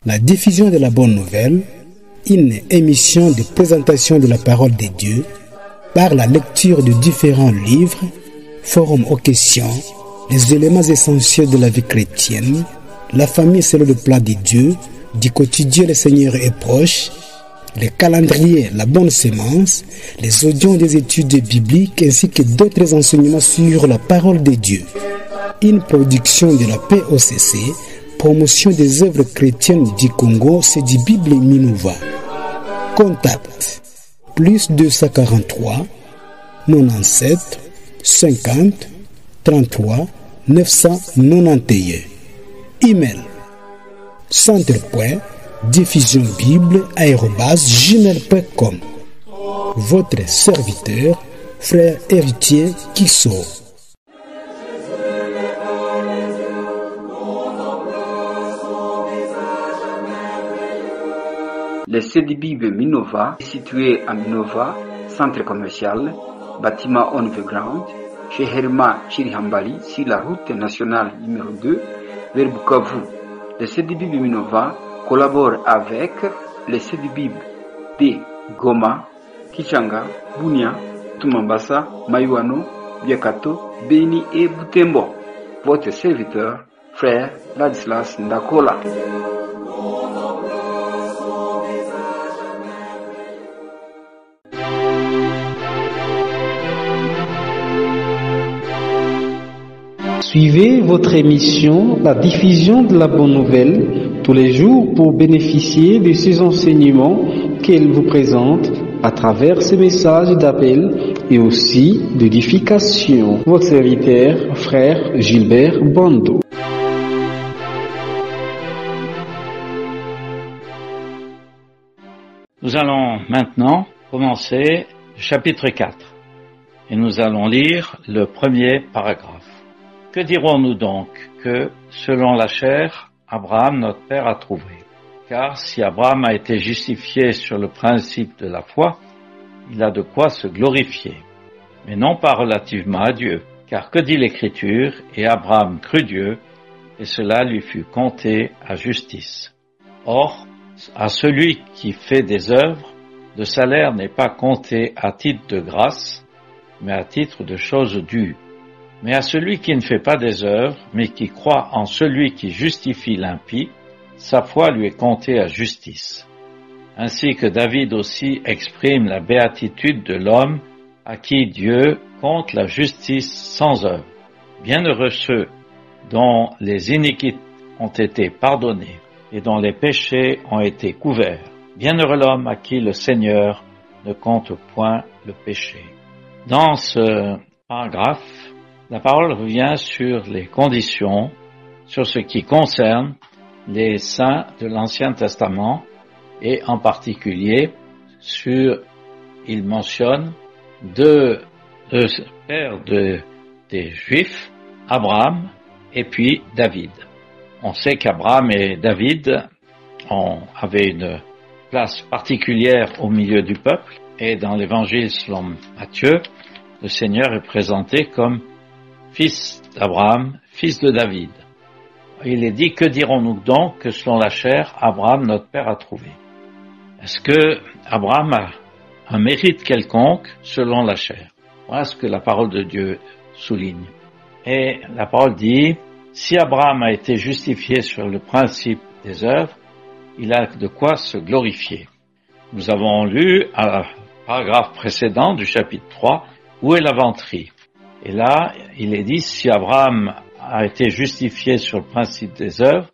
La diffusion de la bonne nouvelle, une émission de présentation de la parole de Dieu par la lecture de différents livres, forum aux questions, les éléments essentiels de la vie chrétienne, la famille selon le plan de Dieu, du quotidien le Seigneur est proche, les calendriers, la bonne sémence, les audios des études bibliques ainsi que d'autres enseignements sur la parole de Dieu. Une production de la POCC, promotion des œuvres chrétiennes du Congo, c'est du Bible Minova. Contact plus 243 97 50 33 991. Email centre.diffusionbible@gmail.com. Votre serviteur, frère héritier Kisso. Le CDBIB Minova est situé à Minova, centre commercial, bâtiment Underground, chez Herma Chirihambali, sur la route nationale numéro 2, vers Bukavu. Le CDBIB Minova collabore avec le CDBIB de Goma, Kichanga, Bunia, Tumambasa, Mayuano, Biakato, Beni et Butembo. Votre serviteur, frère Ladislas Ndakola. Suivez votre émission, la diffusion de la bonne nouvelle, tous les jours pour bénéficier de ces enseignements qu'elle vous présente à travers ces messages d'appel et aussi d'édification. Votre serviteur, frère Gilbert Bando. Nous allons maintenant commencer le chapitre 4 et nous allons lire le premier paragraphe. Que dirons-nous donc que, selon la chair, Abraham, notre père, a trouvé? Car si Abraham a été justifié sur le principe de la foi, il a de quoi se glorifier, mais non pas relativement à Dieu. Car que dit l'Écriture? Et Abraham crut Dieu, et cela lui fut compté à justice. Or, à celui qui fait des œuvres, le salaire n'est pas compté à titre de grâce, mais à titre de chose due. Mais à celui qui ne fait pas des œuvres, mais qui croit en celui qui justifie l'impie, sa foi lui est comptée à justice. Ainsi que David aussi exprime la béatitude de l'homme à qui Dieu compte la justice sans œuvre. Bienheureux ceux dont les iniquités ont été pardonnées et dont les péchés ont été couverts. Bienheureux l'homme à qui le Seigneur ne compte point le péché. Dans ce paragraphe, la parole revient sur les conditions, sur ce qui concerne les saints de l'Ancien Testament et en particulier il mentionne deux pères des Juifs, Abraham et puis David. On sait qu'Abraham et David avaient une place particulière au milieu du peuple et dans l'Évangile selon Matthieu, le Seigneur est présenté comme fils d'Abraham, fils de David. Il est dit, que dirons-nous donc que selon la chair, Abraham, notre père, a trouvé? Est-ce que Abraham a un mérite quelconque selon la chair? Voilà ce que la parole de Dieu souligne. Et la parole dit, si Abraham a été justifié sur le principe des œuvres, il a de quoi se glorifier. Nous avons lu à paragraphe précédent du chapitre 3, où est la vanterie? Et là, il est dit, si Abraham a été justifié sur le principe des œuvres,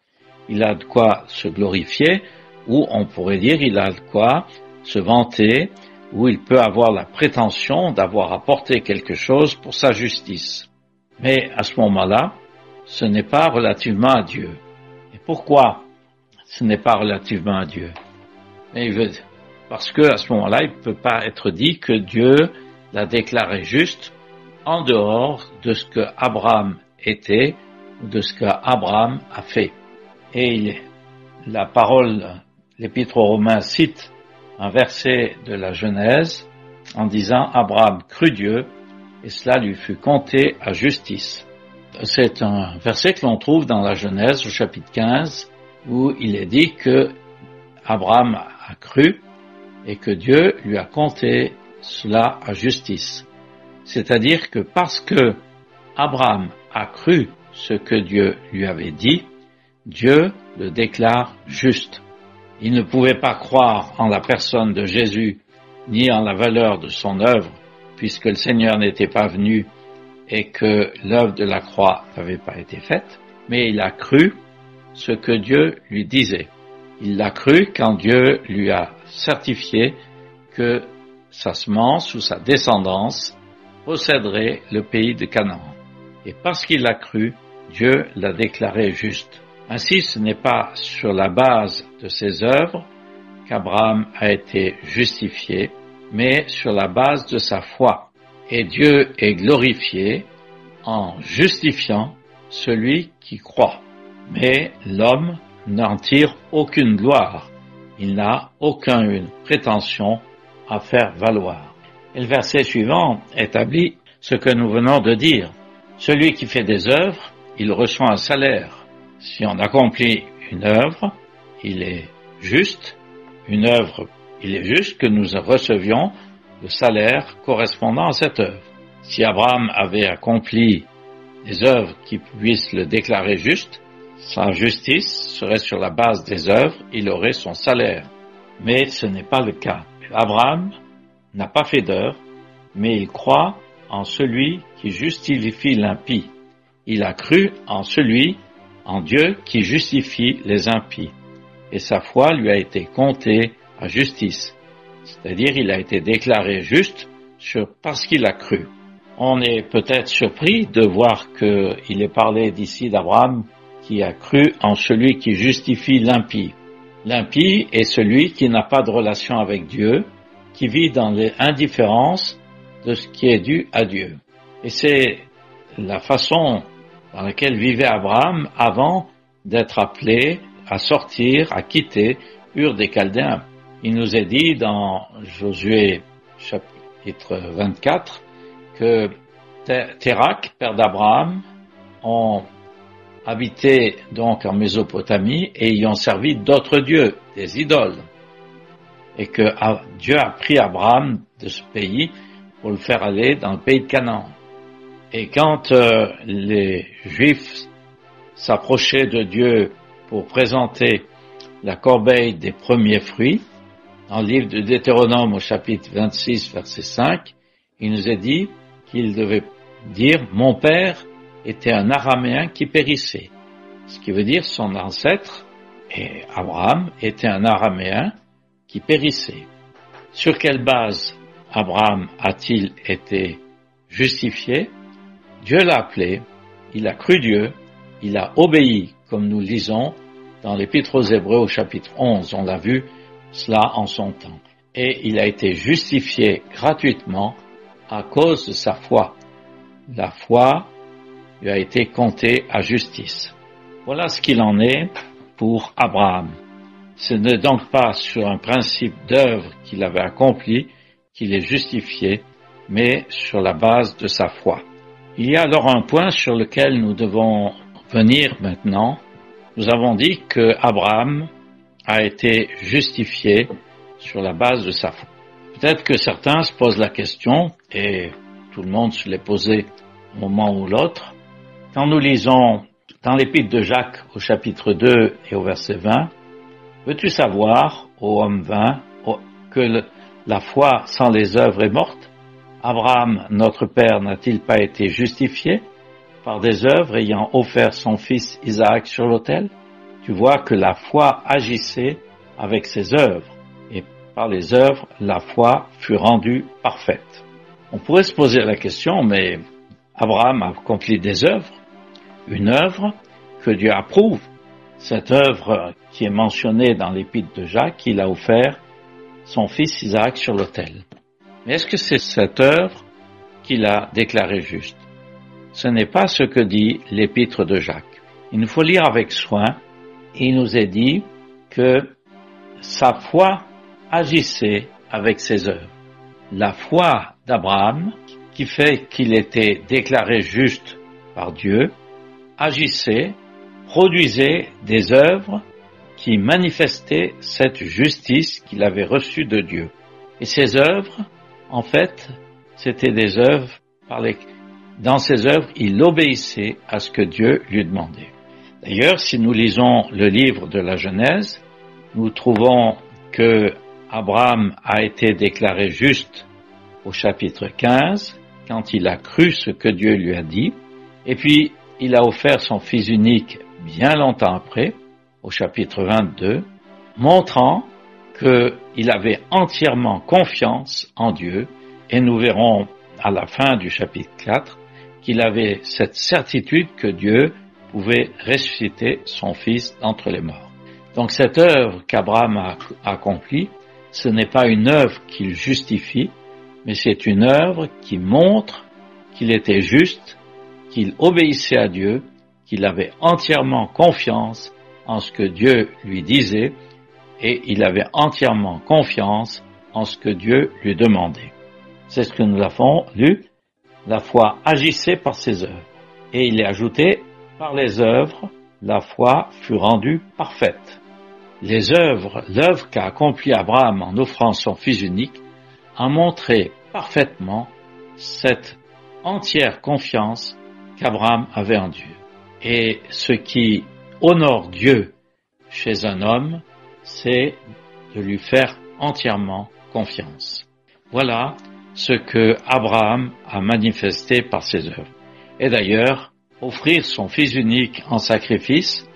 il a de quoi se glorifier, ou on pourrait dire, il a de quoi se vanter, ou il peut avoir la prétention d'avoir apporté quelque chose pour sa justice. Mais à ce moment-là, ce n'est pas relativement à Dieu. Et pourquoi ce n'est pas relativement à Dieu? Parce que à ce moment-là, il ne peut pas être dit que Dieu l'a déclaré juste en dehors de ce que Abraham était ou de ce que Abraham a fait. Et la parole, l'Épître aux Romains cite un verset de la Genèse en disant « Abraham crut Dieu et cela lui fut compté à justice ». C'est un verset que l'on trouve dans la Genèse au chapitre 15 où il est dit que Abraham a cru et que Dieu lui a compté cela à justice. C'est-à-dire que parce que Abraham a cru ce que Dieu lui avait dit, Dieu le déclare juste. Il ne pouvait pas croire en la personne de Jésus ni en la valeur de son œuvre, puisque le Seigneur n'était pas venu et que l'œuvre de la croix n'avait pas été faite, mais il a cru ce que Dieu lui disait. Il l'a cru quand Dieu lui a certifié que sa semence ou sa descendance posséderait le pays de Canaan. Et parce qu'il l'a cru, Dieu l'a déclaré juste. Ainsi, ce n'est pas sur la base de ses œuvres qu'Abraham a été justifié, mais sur la base de sa foi. Et Dieu est glorifié en justifiant celui qui croit. Mais l'homme n'en tire aucune gloire. Il n'a aucune prétention à faire valoir. Et le verset suivant établit ce que nous venons de dire. Celui qui fait des œuvres, il reçoit un salaire. Si on accomplit une œuvre, il est juste. Une œuvre, il est juste que nous recevions le salaire correspondant à cette œuvre. Si Abraham avait accompli des œuvres qui puissent le déclarer juste, sa justice serait sur la base des œuvres, il aurait son salaire. Mais ce n'est pas le cas. Abraham n'a pas fait d'œuvre, mais il croit en celui qui justifie l'impie. Il a cru en Dieu qui justifie les impies. Et sa foi lui a été comptée à justice. C'est-à-dire, il a été déclaré juste parce qu'il a cru. On est peut-être surpris de voir qu'il est parlé d'ici d'Abraham qui a cru en celui qui justifie l'impie. L'impie est celui qui n'a pas de relation avec Dieu, qui vit dans l'indifférence de ce qui est dû à Dieu. Et c'est la façon dans laquelle vivait Abraham avant d'être appelé à sortir, à quitter Ur des Chaldéens. Il nous est dit dans Josué chapitre 24 que Térak, père d'Abraham, ont habité donc en Mésopotamie et y ont servi d'autres dieux, des idoles. Et que Dieu a pris Abraham de ce pays pour le faire aller dans le pays de Canaan. Et quand les Juifs s'approchaient de Dieu pour présenter la corbeille des premiers fruits, dans le livre de Deutéronome au chapitre 26, verset 5, il nous est dit qu'il devait dire « Mon père était un Araméen qui périssait », ce qui veut dire son ancêtre, et Abraham, était un Araméen qui périssait. Sur quelle base Abraham a-t-il été justifié? Dieu l'a appelé, il a cru Dieu, il a obéi, comme nous lisons dans l'Épître aux Hébreux au chapitre 11, on l'a vu cela en son temps. Et il a été justifié gratuitement à cause de sa foi. La foi lui a été comptée à justice. Voilà ce qu'il en est pour Abraham. Ce n'est donc pas sur un principe d'œuvre qu'il avait accompli qu'il est justifié, mais sur la base de sa foi. Il y a alors un point sur lequel nous devons venir maintenant. Nous avons dit que Abraham a été justifié sur la base de sa foi. Peut-être que certains se posent la question, et tout le monde se l'est posé un moment ou l'autre, quand nous lisons dans l'Épître de Jacques au chapitre 2 et au verset 20, « Veux-tu savoir, ô homme vain, que la foi sans les œuvres est morte? Abraham, notre père, n'a-t-il pas été justifié par des œuvres ayant offert son fils Isaac sur l'autel? » Tu vois que la foi agissait avec ses œuvres, et par les œuvres, la foi fut rendue parfaite. On pourrait se poser la question, mais Abraham a accompli des œuvres, une œuvre que Dieu approuve. Cette œuvre qui est mentionnée dans l'Épître de Jacques, il a offert son fils Isaac sur l'autel. Mais est-ce que c'est cette œuvre qu'il a déclarée juste? Ce n'est pas ce que dit l'Épître de Jacques. Il nous faut lire avec soin. Il nous est dit que sa foi agissait avec ses œuvres. La foi d'Abraham, qui fait qu'il était déclaré juste par Dieu, agissait, produisait des œuvres qui manifestaient cette justice qu'il avait reçue de Dieu. Et ces œuvres, en fait, c'était des œuvres dans ces œuvres, il obéissait à ce que Dieu lui demandait. D'ailleurs, si nous lisons le livre de la Genèse, nous trouvons que Abraham a été déclaré juste au chapitre 15, quand il a cru ce que Dieu lui a dit, et puis il a offert son fils unique bien longtemps après, au chapitre 22, montrant qu'il avait entièrement confiance en Dieu, et nous verrons à la fin du chapitre 4 qu'il avait cette certitude que Dieu pouvait ressusciter son fils d'entre les morts. Donc cette œuvre qu'Abraham a accomplie, ce n'est pas une œuvre qu'il justifie, mais c'est une œuvre qui montre qu'il était juste, qu'il obéissait à Dieu, qu'il avait entièrement confiance en ce que Dieu lui disait, et il avait entièrement confiance en ce que Dieu lui demandait. C'est ce que nous avons lu. La foi agissait par ses œuvres. Et il est ajouté, par les œuvres, la foi fut rendue parfaite. L'œuvre qu'a accomplie Abraham en offrant son fils unique, a montré parfaitement cette entière confiance qu'Abraham avait en Dieu. Et ce qui honore Dieu chez un homme, c'est de lui faire entièrement confiance. Voilà ce que Abraham a manifesté par ses œuvres. Et d'ailleurs, offrir son fils unique en sacrifice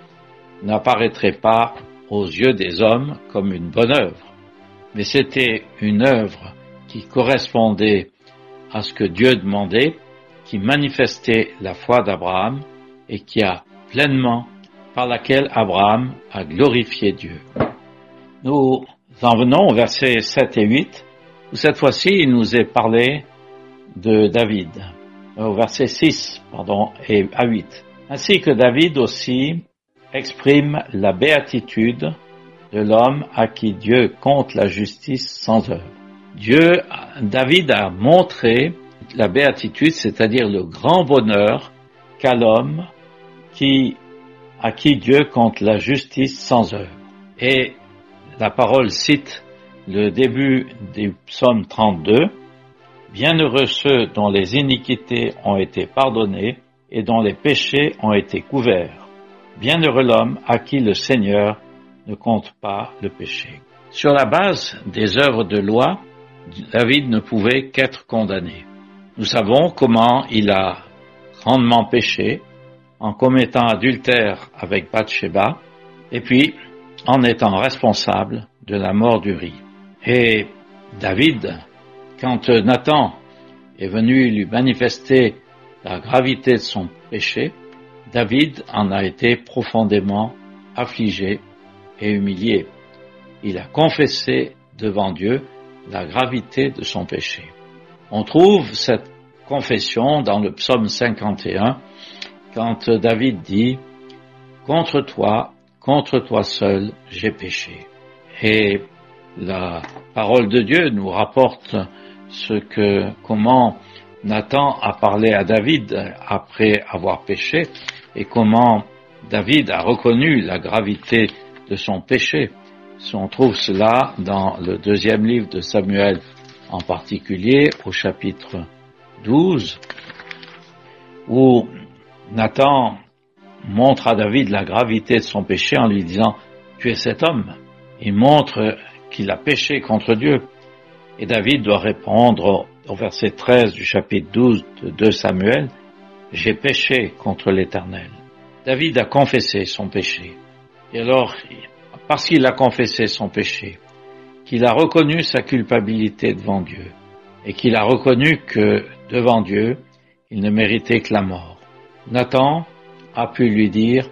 n'apparaîtrait pas aux yeux des hommes comme une bonne œuvre, mais c'était une œuvre qui correspondait à ce que Dieu demandait, qui manifestait la foi d'Abraham et par laquelle Abraham a glorifié Dieu. Nous en venons au versets 7 et 8, où cette fois-ci il nous est parlé de David, au verset 6, et à 8. Ainsi que David aussi exprime la béatitude de l'homme à qui Dieu compte la justice sans œuvre. David a montré la béatitude, c'est-à-dire le grand bonheur qu'a l'homme à qui Dieu compte la justice sans œuvre. Et la parole cite le début du psaume 32, « Bienheureux ceux dont les iniquités ont été pardonnées et dont les péchés ont été couverts. Bienheureux l'homme à qui le Seigneur ne compte pas le péché. » Sur la base des œuvres de loi, David ne pouvait qu'être condamné. Nous savons comment il a grandement péché en commettant adultère avec Bathsheba et puis en étant responsable de la mort d'Uri. Et David, quand Nathan est venu lui manifester la gravité de son péché, David en a été profondément affligé et humilié. Il a confessé devant Dieu la gravité de son péché. On trouve cette confession dans le psaume 51, quand David dit « Contre toi seul, j'ai péché ». Et la parole de Dieu nous rapporte comment Nathan a parlé à David après avoir péché et comment David a reconnu la gravité de son péché. On trouve cela dans le deuxième livre de Samuel, en particulier au chapitre 12, où Nathan montre à David la gravité de son péché en lui disant « Tu es cet homme ». Il montre qu'il a péché contre Dieu. Et David doit répondre au verset 13 du chapitre 12 de 2 Samuel « J'ai péché contre l'Éternel ». David a confessé son péché. Et alors, parce qu'il a confessé son péché, qu'il a reconnu sa culpabilité devant Dieu, et qu'il a reconnu que, devant Dieu, il ne méritait que la mort, Nathan a pu lui dire,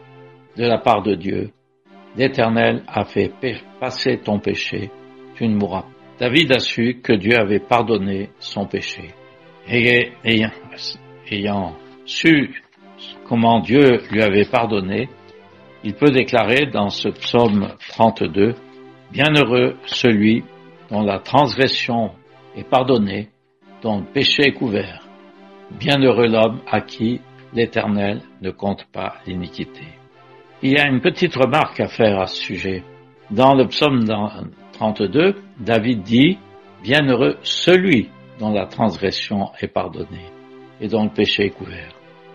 de la part de Dieu, « L'Éternel a fait passer ton péché, tu ne mourras pas. » David a su que Dieu avait pardonné son péché. Et ayant su comment Dieu lui avait pardonné, il peut déclarer dans ce psaume 32, « Bienheureux celui dont la transgression est pardonnée, dont le péché est couvert. Bienheureux l'homme à qui l'Éternel ne compte pas l'iniquité. » Il y a une petite remarque à faire à ce sujet. Dans le psaume 32, David dit « Bienheureux celui dont la transgression est pardonnée et dont le péché est couvert ».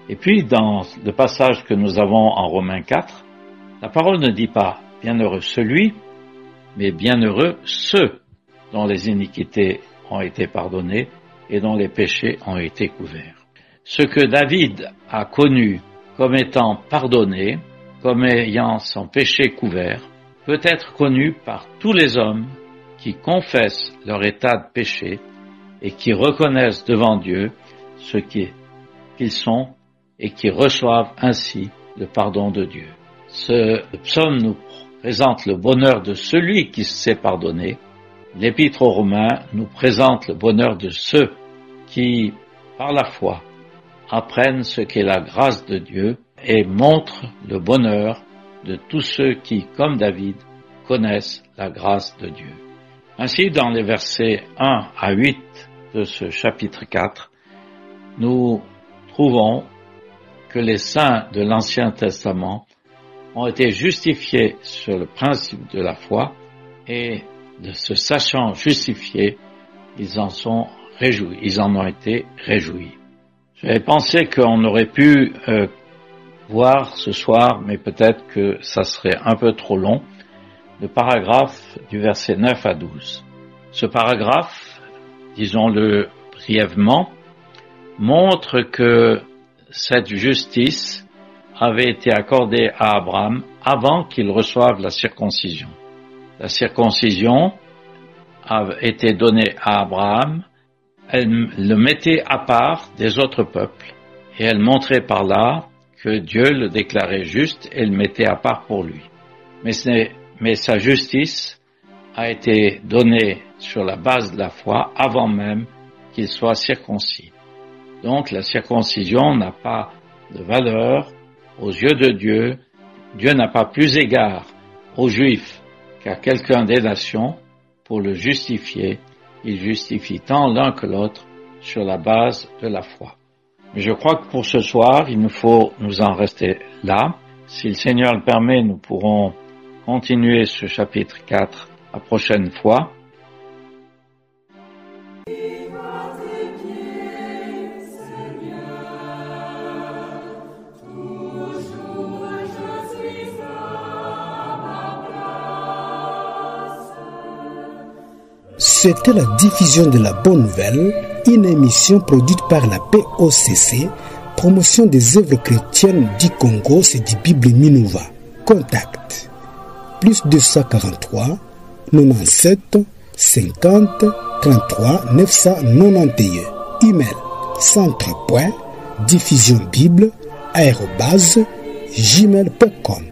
Et puis, dans le passage que nous avons en Romains 4, la parole ne dit pas « Bienheureux celui », mais « Bienheureux ceux dont les iniquités ont été pardonnées et dont les péchés ont été couverts ». Ce que David a connu comme étant pardonné, comme ayant son péché couvert, peut être connu par tous les hommes qui confessent leur état de péché et qui reconnaissent devant Dieu ce qu'ils sont et qui reçoivent ainsi le pardon de Dieu. Ce psaume nous présente le bonheur de celui qui s'est pardonné. L'Épître aux Romains nous présente le bonheur de ceux qui, par la foi, apprennent ce qu'est la grâce de Dieu et montrent le bonheur de tous ceux qui, comme David, connaissent la grâce de Dieu. Ainsi, dans les versets 1 à 8 de ce chapitre 4, nous trouvons que les saints de l'Ancien Testament ont été justifiés sur le principe de la foi et de se sachant justifiés, ils en ont été réjouis. J'avais pensé qu'on aurait pu voir ce soir, mais peut-être que ça serait un peu trop long, le paragraphe du verset 9 à 12. Ce paragraphe, disons-le brièvement, montre que cette justice avait été accordée à Abraham avant qu'il reçoive la circoncision. La circoncision a été donnée à Abraham, elle le mettait à part des autres peuples et elle montrait par là que Dieu le déclarait juste et le mettait à part pour lui. Mais sa justice a été donnée sur la base de la foi avant même qu'il soit circoncis. Donc la circoncision n'a pas de valeur aux yeux de Dieu. Dieu n'a pas plus égard aux Juifs qu'à quelqu'un des nations pour le justifier. Il justifie tant l'un que l'autre sur la base de la foi. Mais je crois que pour ce soir, il nous faut nous en rester là. Si le Seigneur le permet, nous pourrons continuer ce chapitre 4 la prochaine fois. C'était la diffusion de la Bonne Nouvelle, une émission produite par la POCC, promotion des œuvres chrétiennes du Congo, c'est du Bible Minova. Contact plus 243 97 50 33 991. Email centre.diffusionbible@gmail.com.